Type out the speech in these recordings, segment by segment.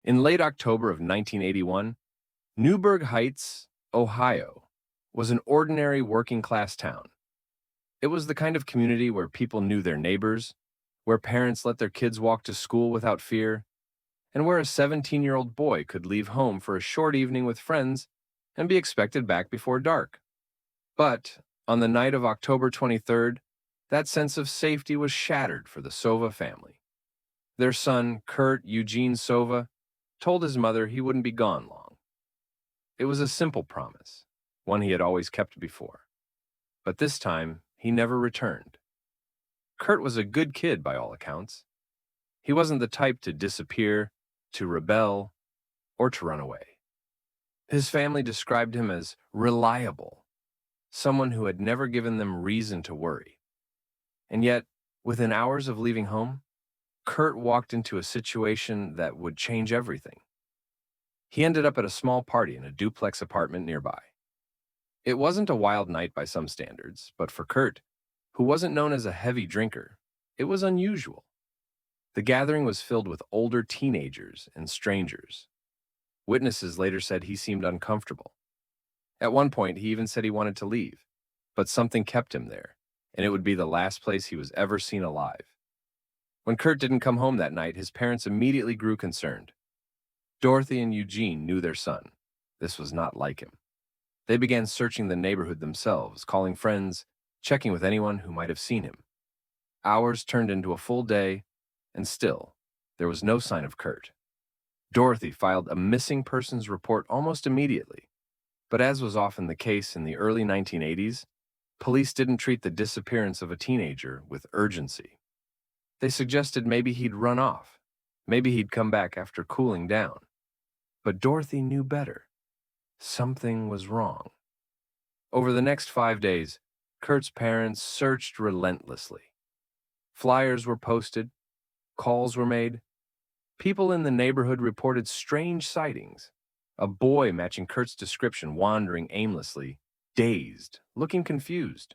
In late October of 1981, Newburgh Heights, Ohio, was an ordinary working-class town. It was the kind of community where people knew their neighbors, where parents let their kids walk to school without fear, and where a 17-year-old boy could leave home for a short evening with friends and be expected back before dark. But on the night of October 23rd, that sense of safety was shattered for the Sova family. Their son, Kurt Eugene Sova, told his mother he wouldn't be gone long. It was a simple promise, one he had always kept before. But this time, he never returned. Kurt was a good kid by all accounts. He wasn't the type to disappear, to rebel, or to run away. His family described him as reliable, someone who had never given them reason to worry. And yet, within hours of leaving home, Kurt walked into a situation that would change everything. He ended up at a small party in a duplex apartment nearby. It wasn't a wild night by some standards, but for Kurt, who wasn't known as a heavy drinker, it was unusual. The gathering was filled with older teenagers and strangers. Witnesses later said he seemed uncomfortable. At one point, he even said he wanted to leave, but something kept him there, and it would be the last place he was ever seen alive. When Kurt didn't come home that night, his parents immediately grew concerned. Dorothy and Eugene knew their son. This was not like him. They began searching the neighborhood themselves, calling friends, checking with anyone who might have seen him. Hours turned into a full day, and still, there was no sign of Kurt. Dorothy filed a missing persons report almost immediately, but as was often the case in the early 1980s, police didn't treat the disappearance of a teenager with urgency. They suggested maybe he'd run off, maybe he'd come back after cooling down. But Dorothy knew better. Something was wrong. Over the next 5 days, Kurt's parents searched relentlessly. Flyers were posted, calls were made. People in the neighborhood reported strange sightings. A boy matching Kurt's description wandering aimlessly, dazed, looking confused.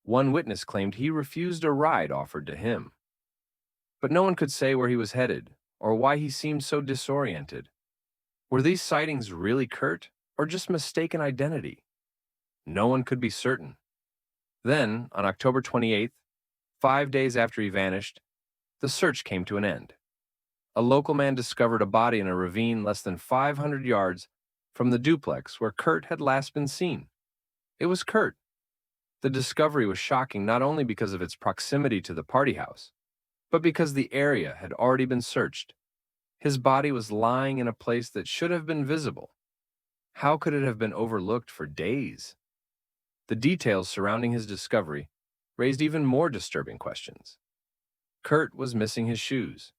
One witness claimed he refused a ride offered to him. But no one could say where he was headed or why he seemed so disoriented. Were these sightings really Kurt or just mistaken identity? No one could be certain. Then, on October 28th, 5 days after he vanished, the search came to an end. A local man discovered a body in a ravine less than 500 yards from the duplex where Kurt had last been seen. It was Kurt. The discovery was shocking not only because of its proximity to the party house, but because the area had already been searched. His body was lying in a place that should have been visible. How could it have been overlooked for days? The details surrounding his discovery raised even more disturbing questions. Kurt was missing his shoes.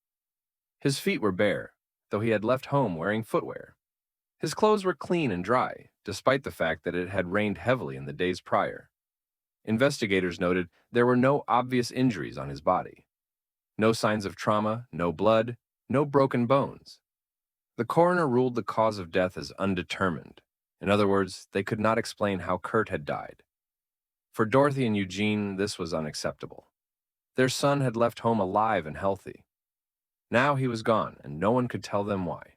His feet were bare, though he had left home wearing footwear. His clothes were clean and dry, despite the fact that it had rained heavily in the days prior. Investigators noted there were no obvious injuries on his body. No signs of trauma, no blood, no broken bones. The coroner ruled the cause of death as undetermined. In other words, they could not explain how Kurt had died. For Dorothy and Eugene, this was unacceptable. Their son had left home alive and healthy. Now he was gone, and no one could tell them why.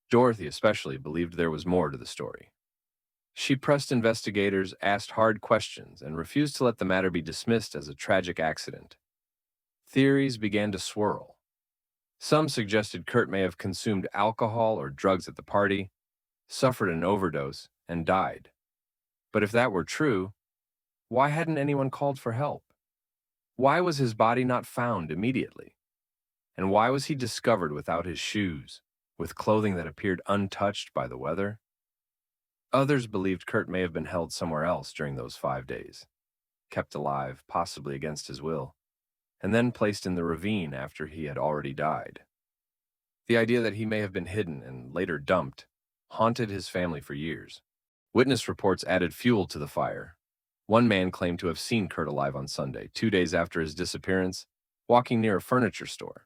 Dorothy especially believed there was more to the story. She pressed investigators, asked hard questions, and refused to let the matter be dismissed as a tragic accident. Theories began to swirl. Some suggested Kurt may have consumed alcohol or drugs at the party, suffered an overdose, and died. But if that were true, why hadn't anyone called for help? Why was his body not found immediately? And why was he discovered without his shoes, with clothing that appeared untouched by the weather? Others believed Kurt may have been held somewhere else during those 5 days, kept alive, possibly against his will, and then placed in the ravine after he had already died. The idea that he may have been hidden and later dumped haunted his family for years. Witness reports added fuel to the fire. One man claimed to have seen Kurt alive on Sunday, 2 days after his disappearance, walking near a furniture store.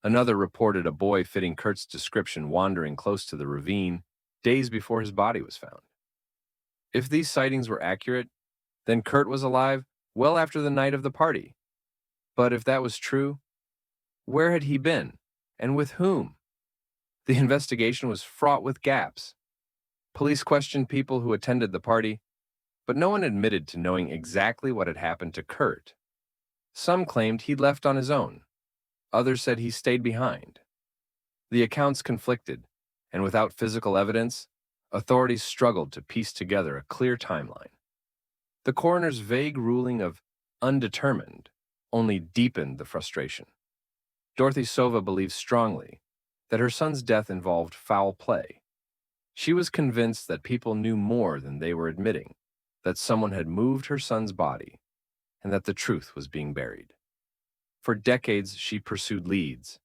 Another reported a boy fitting Kurt's description wandering close to the ravine days before his body was found. If these sightings were accurate, then Kurt was alive well after the night of the party. But if that was true, where had he been, and with whom? The investigation was fraught with gaps. Police questioned people who attended the party, but no one admitted to knowing exactly what had happened to Kurt. Some claimed he'd left on his own. Others said he stayed behind. The accounts conflicted, and without physical evidence, authorities struggled to piece together a clear timeline. The coroner's vague ruling of undetermined only deepened the frustration. Dorothy Sova believes strongly that her son's death involved foul play. She was convinced that people knew more than they were admitting, that someone had moved her son's body, and that the truth was being buried. For decades, she pursued leads,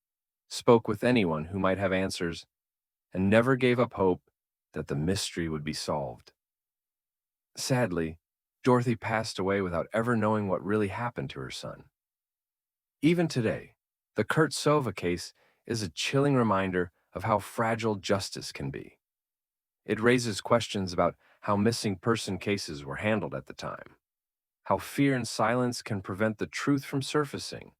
spoke with anyone who might have answers, and never gave up hope that the mystery would be solved. Sadly, Dorothy passed away without ever knowing what really happened to her son. Even today, the Kurt Sova case is a chilling reminder of how fragile justice can be. It raises questions about how missing person cases were handled at the time, how fear and silence can prevent the truth from surfacing,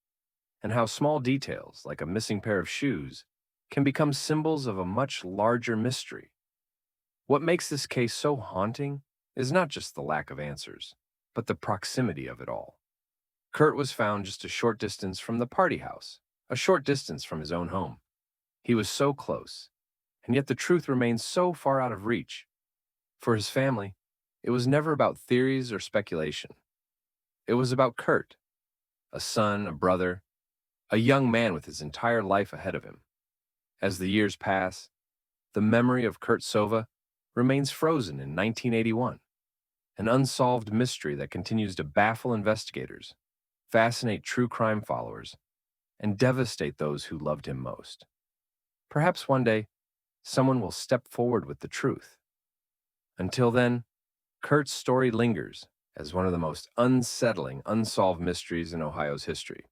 and how small details, like a missing pair of shoes, can become symbols of a much larger mystery. What makes this case so haunting is not just the lack of answers, but the proximity of it all. Kurt was found just a short distance from the party house, a short distance from his own home. He was so close, and yet the truth remains so far out of reach. For his family, it was never about theories or speculation. It was about Kurt, a son, a brother, a young man with his entire life ahead of him. As the years pass, the memory of Kurt Sova remains frozen in 1981, an unsolved mystery that continues to baffle investigators, fascinate true crime followers, and devastate those who loved him most. Perhaps one day, someone will step forward with the truth. Until then, Kurt's story lingers as one of the most unsettling, unsolved mysteries in Ohio's history.